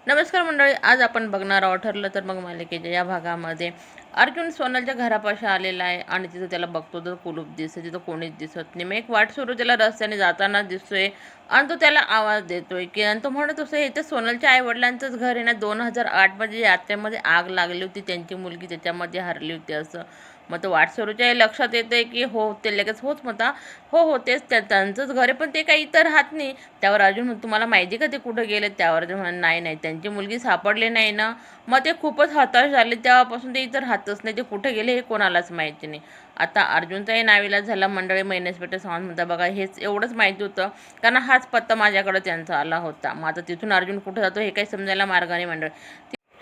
नमस्कार मंडळी, आज आपण बघणार आहोत ठरलं तर मग मालिकेच्या या भागामध्ये अर्जुन सोनलच्या घरापाशी आलेला आहे आणि तिथं त्याला बघतो तर कुलूप दिसते, तिथं कोणीच दिसत नाही. मग एक वाट सुरू त्याला रस्त्याने जाताना दिसतोय आणि तो त्याला आवाज देतोय की आणि तो म्हणत असतो हे तर सोनलच्या आईवडिलांचंच घर आहे ना. 2008मध्ये यात्रेमध्ये आग लागली होती, त्यांची मुलगी त्याच्यामध्ये हरली होती असं. मग तो वाटसरूच्या लक्षात येते की हो, ते लगेच होच म्हणता हो हो तेच त्यांचंच घर आहे, पण ते काही इथं राहत नाही. त्यावर अर्जुन म्हणतो तुम्हाला माहिती का ते कुठं गेले? त्यावर ते म्हणा नाही नाही, त्यांची मुलगी सापडली नाही ना. मग ते खूपच हताश झाले, तेव्हापासून ते इथं राहतच नाही, ते कुठे गेले हे कोणालाच माहिती नाही. आता अर्जुनचाही नाविलाज झाला. मंडळी मैनेस पेटे सावंत म्हणता बघा हेच एवढंच माहिती होतं, कारण हाच पत्ता माझ्याकडे त्यांचा आला होता. मग आता तिथून अर्जुन कुठं जातो हे काही समजायला मार्गाने मंडळी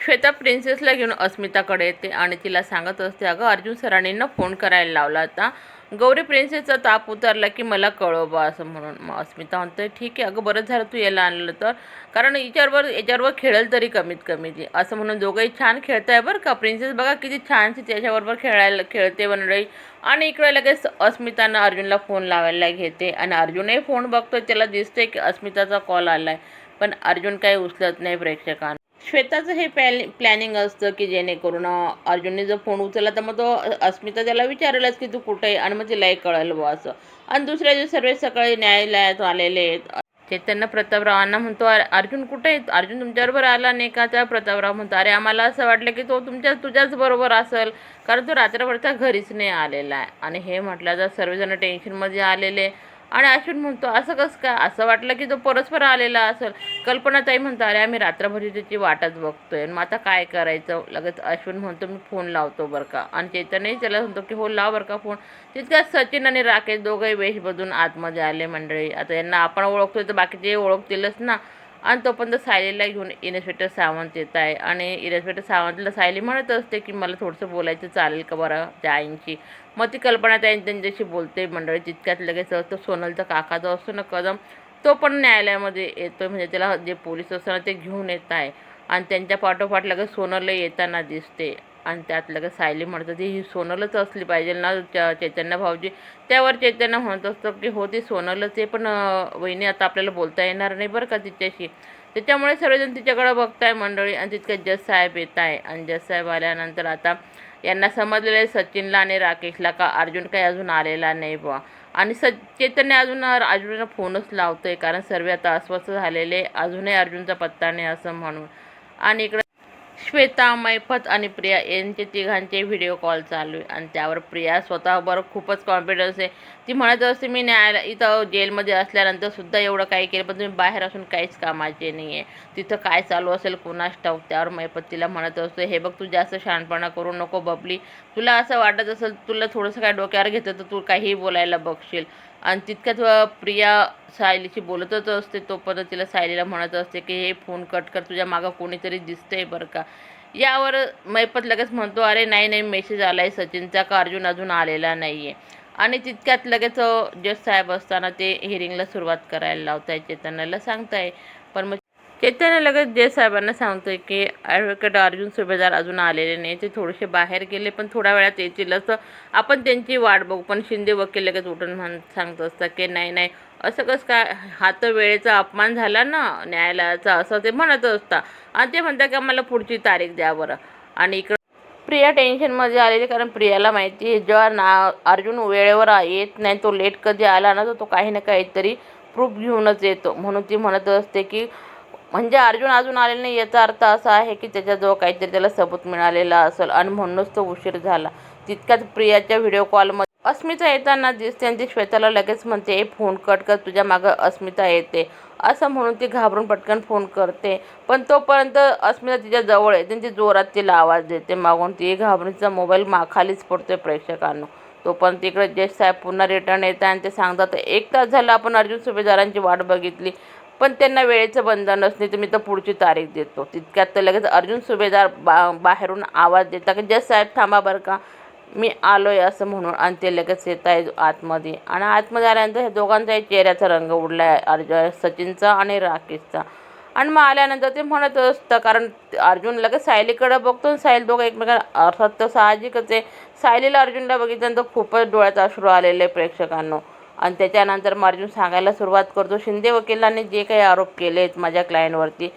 श्वेता प्रिन्सेसला घेऊन अस्मिताकडे येते आणि तिला सांगत असते अगं अर्जुन सरांनी फोन करायला लावला होता, गौरी प्रिन्सेसचा ताप उतरला की मला कळव बा असं म्हणून. मग अस्मिता म्हणते ठीक आहे अगं, बरं झालं तू यायला आणलं तर, कारण याच्यावर खेळेल तरी कमीत कमी ती असं म्हणून. दोघंही छान खेळताय बरं का. प्रिन्सेस बघा किती छानशी त्याच्याबरोबर खेळते मंडळी. आणि इकडे लगेच अस्मितानं अर्जुनला फोन लावायला घेते आणि अर्जुनही फोन बघतोय, त्याला दिसतंय की अस्मिताचा कॉल आलाय, पण अर्जुन काही उचलत नाही प्रेक्षकांना. श्वेताचं हे प्लॅनिंग असतं की जेणेकरून अर्जुनने जर फोन उचलला तर मग तो अस्मिता त्याला विचारेलच की तू कुठे आहे, आणि मग तिलाही कळलं बुवा असं. आणि दुसऱ्या दिवशी सर्व सकाळी न्यायालयात आलेले आहेत. चैतन्य प्रतापरावांना म्हणतो अर्जुन कुठे आहे, अर्जुन तुमच्याबरोबर आला नाही का? त्या प्रतापराव म्हणतो अरे आम्हाला असं वाटलं की तो तुझ्याच बरोबर असेल, कारण तो रात्रभरचा घरीच नाही आलेला आहे. आणि हे म्हटलं तर सर्वजण टेन्शनमध्ये आलेले. आणि अश्विन म्हणतो असं कसं काय, असं वाटलं की तो परस्पर आलेला असेल. कल्पनाताई म्हणतो अरे आम्ही रात्रभर त्याची वाटच बघतोय, मग आता काय करायचं. लगेच अश्विन म्हणतो मी फोन लावतो बरं का. आणि चैतन्यही त्याला म्हणतो की हो लाव बरं का फोन. तितक्यात सचिन आणि राकेश दोघंही वेश बदलून आतमध्ये आले मंडळी. आता यांना आपण ओळखतोय तर बाकीचे ओळखतीलच ना. आणि तोपर्यंत सायलीला घेऊन इन्स्पेक्टर सावंत येत आहे आणि इन्स्पेक्टर सावंतला सायली म्हणत असते की मला थोडंसं बोलायचं चालेल का बरं त्या आईंची. मग ती कल्पना त्यांच्याशी बोलते मंडळी. तितक्यात लगेच असतो सोनलचा काका जो असतो ना कदम, तो पण न्यायालयामध्ये येतो, म्हणजे त्याला जे पोलीस असताना ते घेऊन येत आहे. आणि त्यांच्या पाठोपाठ लगेच सोनलला येताना दिसते. आणि त्यात लगेच सायली म्हणतात ही सोनलच असली पाहिजे ना चैतन्य भाऊजी. त्यावर चैतन्य म्हणत असतं की हो ती सोनलच आहे, पण वहिनी आता आपल्याला बोलता येणार नाही बरं का तिच्याशी. त्याच्यामुळे सर्वजण तिच्याकडे बघताय मंडळी. आणि तितक्यात जज साहेब येत आहे आणि जज साहेब आल्यानंतर आता यांना समजलेलं आहे सचिनला आणि राकेशला का अर्जुन काही अजून आलेला नाही बुवा. आणि चैतन्य अर्जुनला फोनच लावतोय, कारण सर्व आता अस्वस्थ झालेले, अजूनही अर्जुनचा पत्ता नाही असं म्हणून. आणि इकडे श्वेता, मैफत आणि प्रिया यांचे तिघांचे व्हिडिओ कॉल चालू आहे. आणि त्यावर प्रिया स्वतःबरोबर खूपच कॉन्फिडन्स आहे. ती म्हणत असते मी इथं जेलमध्ये असल्यानंतर सुद्धा एवढं काही केलं, पण तुम्ही बाहेर असून काहीच कामाचे नाही आहे. तिथं काय चालू असेल कुणास ठाऊक. त्यावर मैफत तिला म्हणत असतो हे बघ तू जास्त शहाणपणा करू नको बबली, तुला असं वाटत असेल तुला थोडंसं काय डोक्यावर घेतं तर तू काहीही बोलायला बघशील. आणि तितक्यात प्रिया सायलीशी बोलतच असते, तोपर्यंत तिला सायलीला म्हणत असते की हे फोन कट कर, तुझ्या मागं कोणीतरी दिसतंय बरं का. यावर मैपत लगेच म्हणतो अरे नाही नाही, मेसेज आला आहे सचिनचा का अर्जुन अजून आलेला नाही आहे. आणि तितक्यात लगेच जज साहेब असताना ते हिअरिंगला सुरुवात करायला लावत आहे, चैतन्याला सांगताय. पण मग चैतन्य लगेच जज साहेबांना सांगतोय की ॲडव्होकेट अर्जुन सुभेदार अजून आलेले नाही, ते थोडेसे बाहेर गेले पण थोड्या वेळात येतील असं आपण त्यांची वाट बघू. पण शिंदे वकील लगेच उठून सांगत असतात की नाही नाही, असं कसं काय, हा तर वेळेचा अपमान झाला ना न्यायालयाचा असं ते म्हणत असतात. आणि ते म्हणतात की आम्हाला पुढची तारीख द्या बरं. आणि इकडं प्रिया टेन्शनमध्ये आलेली, कारण प्रियाला माहिती आहे जेव्हा अर्जुन वेळेवर येत नाही, तो लेट कधी आला ना तर तो काही ना काहीतरी प्रूफ घेऊनच येतो. म्हणून ती म्हणत असते की म्हणजे अर्जुन अजून आलेला नाही याचा अर्थ असा आहे की त्याच्याजवळ काहीतरी त्याला सबूत मिळालेला असेल आणि म्हणूनच तो उशीर झाला. तितक्यात प्रियाच्या व्हिडिओ कॉलमध्ये अस्मिता येताना दिसते आणि ती श्वेताला लगेच म्हणते ए फोन कट कर, तुझ्या मागं अस्मिता येते असं म्हणून ती घाबरून पटकन फोन करते. पण तोपर्यंत अस्मिता तिच्या जवळ आहे, त्यांची जोरात तिला आवाज देते मागून. ती घाबरून तिचा मोबाईल खालीच पडतोय प्रेक्षकांना. तोपर्यंत तिकडे जज साहेब पुन्हा रिटर्न येतात आणि ते सांगतात 1 तास झाला आपण अर्जुन सुभेदारांची वाट बघितली, पण त्यांना वेळेचं बंधनच नाही, तुम्ही तर पुढची तारीख देतो. तितक्यात तर लगेच अर्जुन सुभेदार बाहेरून आवाज देतात की जज साहेब थांबा बरं का, मी आलोय असं म्हणून. आणि ते लगेच येत आहे आतमध्ये. आणि आतमध्ये आल्यानंतर हे दोघांचाही चेहऱ्याचा रंग उडला आहे, सचिनचा आणि राकेशचा. आणि मग आल्यानंतर ते म्हणत असतं, कारण अर्जुन लगेच सायलीकडे बघतो आणि सायली दोघं एकमेकांना, अर्थात तर साहजिकच आहे, सायलीला अर्जुनला बघितल्यानंतर खूपच डोळ्यात अश्रू आलेले प्रेक्षकांनो. आणि त्याच्यानंतर अर्जुन सांगायला सुरुवात करतो शिंदे वकिलांनी जे काही आरोप केले आहेत माझ्या क्लायंटवरती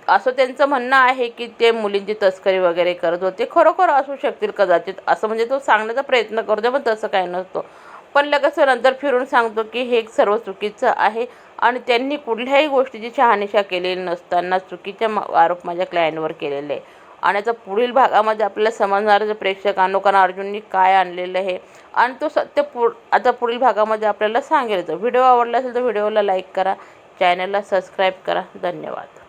असं त्यांचं म्हणणं आहे की ते मुलींची तस्करी वगैरे करत होते. खरोखर असू शकतील कदाचित, असं म्हणजे तो सांगण्याचा प्रयत्न करतो, पण तसं काही नसतं. पण लगेच तो नंतर फिरून सांगतो की हे सर्व चुकीचं आहे आणि त्यांनी कुठल्याही गोष्टीची शहानिशा केलेली नसताना चुकीचे आरोप माझ्या क्लायंटवर केलेले आहे. आणि आता पुढील भागामध्ये आपल्याला समजणारं प्रेक्षकांनो, कारण अर्जुननी काय आणलेलं आहे आणि तो सत्य आता पुढील भागामध्ये आपल्याला सांगेल. व्हिडिओ आवडला असेल तर व्हिडिओला लाईक करा, चॅनलला सबस्क्राईब करा. धन्यवाद.